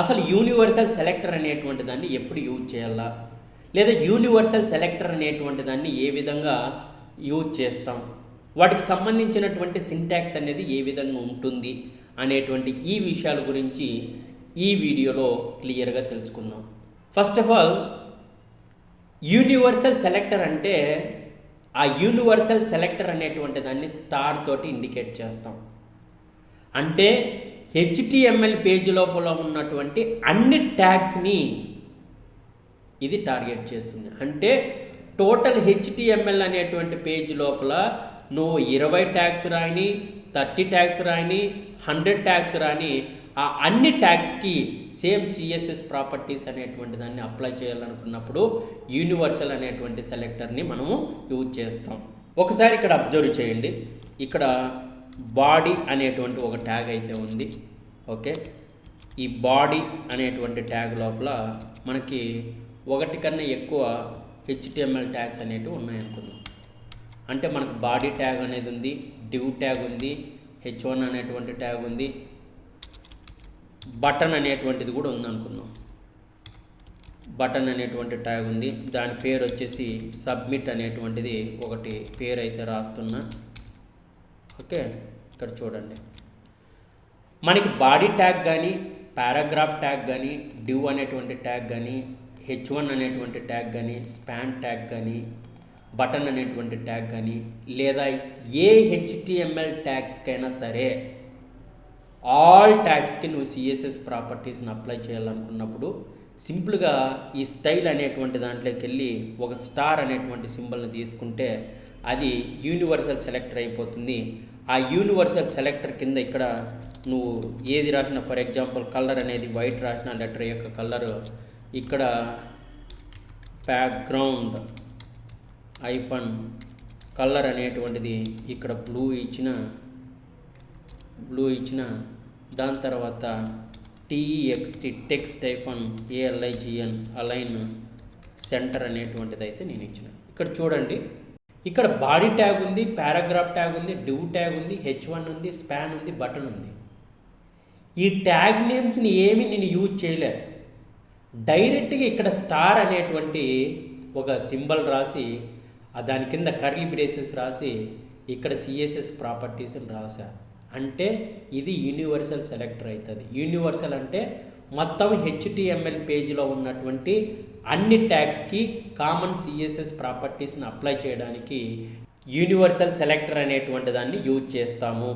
అసలు universal selector అనేటువంటి దాన్ని ఎప్పుడు యూజ్ చేయాలా, లేదా యూనివర్సల్ సెలెక్టర్ అనేటువంటి దాన్ని ఏ విధంగా యూజ్ చేస్తాం, వాటికి సంబంధించినటువంటి సింటాక్స్ అనేది ఏ విధంగా ఉంటుంది అనేటువంటి ఈ విషయాల గురించి ఈ వీడియోలో క్లియర్గా తెలుసుకుందాం. First of all, universal selector అంటే ఆ యూనివర్సల్ సెలెక్టర్ అనేటువంటి దాన్ని స్టార్ తోటి ఇండికేట్ చేస్తాం. అంటే HTML పేజ్ లోపల ఉన్నటువంటి అన్ని ట్యాగ్స్ని ఇది టార్గెట్ చేస్తుంది. అంటే టోటల్ HTML అనేటువంటి పేజ్ లోపల నువ్వు 20 ట్యాగ్స్ రాని, 30 ట్యాగ్స్ రాని, 100 ట్యాగ్స్ రాని, ఆ అన్ని ట్యాగ్స్కి సేమ్ CSS ప్రాపర్టీస్ అనేటువంటి దాన్ని అప్లై చేయాలనుకున్నప్పుడు యూనివర్సల్ అనేటువంటి సెలెక్టర్ని మనము యూజ్ చేస్తాం. ఒకసారి ఇక్కడ అబ్జర్వ్ చేయండి. ఇక్కడ బాడీ అనేటువంటి ఒక ట్యాగ్ అయితే ఉంది. ఓకే, ఈ బాడీ అనేటువంటి ట్యాగ్ లోపల మనకి ఒకటి కన్నా ఎక్కువ HTML ట్యాగ్స్ అనేటివి ఉన్నాయనుకుందాం. అంటే మనకు బాడీ ట్యాగ్ అనేది ఉంది, డివ్ ట్యాగ్ ఉంది, H1 అనేటువంటి ట్యాగ్ ఉంది, బటన్ అనేటువంటిది కూడా ఉందనుకుందాం. బటన్ అనేటువంటి ట్యాగ్ ఉంది, దాని పేరు వచ్చేసి సబ్మిట్ అనేటువంటిది ఒకటి పేరు అయితే రాస్తున్నా. ఓకే, ఇక్కడ చూడండి, మనకి బాడీ ట్యాగ్ కానీ, పారాగ్రాఫ్ ట్యాగ్ కానీ, డివ్ అనేటువంటి ట్యాగ్ కానీ, H1 అనేటువంటి ట్యాగ్ కానీ, స్పాన్ ట్యాగ్ కానీ, బటన్ అనేటువంటి ట్యాగ్ కానీ, లేదా ఏ HTML ట్యాగ్స్కైనా సరే ఆల్ ట్యాగ్స్కి నువ్వు CSS ప్రాపర్టీస్ని అప్లై చేయాలనుకున్నప్పుడు సింపుల్గా ఈ స్టైల్ అనేటువంటి దాంట్లోకి వెళ్ళి ఒక స్టార్ అనేటువంటి సింబల్ని తీసుకుంటే అది యూనివర్సల్ సెలెక్టర్ అయిపోతుంది. ఆ యూనివర్సల్ సెలెక్టర్ కింద ఇక్కడ నువ్వు ఏది రాసినా, ఫర్ ఎగ్జాంపుల్ కలర్ అనేది వైట్ రాసిన లెటర్ యొక్క కలరు, ఇక్కడ బ్యాక్గ్రౌండ్ ఐపన్ కలర్ అనేటువంటిది ఇక్కడ బ్లూ ఇచ్చిన దాని తర్వాత TEXT text ఐపన్ ALIGN align centre అనేటువంటిది అయితే నేను ఇచ్చిన. ఇక్కడ చూడండి, ఇక్కడ బాడీ ట్యాగ్ ఉంది, పారాగ్రాఫ్ ట్యాగ్ ఉంది, డివ్ ట్యాగ్ ఉంది, H1 ఉంది, స్పాన్ ఉంది, బటన్ ఉంది. ఈ ట్యాగ్ నేమ్స్ని ఏమి నేను యూజ్ చేయలే. డైరెక్ట్గా ఇక్కడ స్టార్ అనేటువంటి ఒక సింబల్ రాసి దాని కింద కర్లీ బ్రేసెస్ రాసి ఇక్కడ CSS ప్రాపర్టీస్ని రాసా. అంటే ఇది యూనివర్సల్ సెలెక్టర్ అవుతుంది. యూనివర్సల్ అంటే మొత్తం HTML పేజీలో ఉన్నటువంటి అన్ని ట్యాగ్స్కి కామన్ CSS ప్రాపర్టీస్ని అప్లై చేయడానికి యూనివర్సల్ సెలెక్టర్ అనేటువంటి దాన్ని యూజ్ చేస్తాము.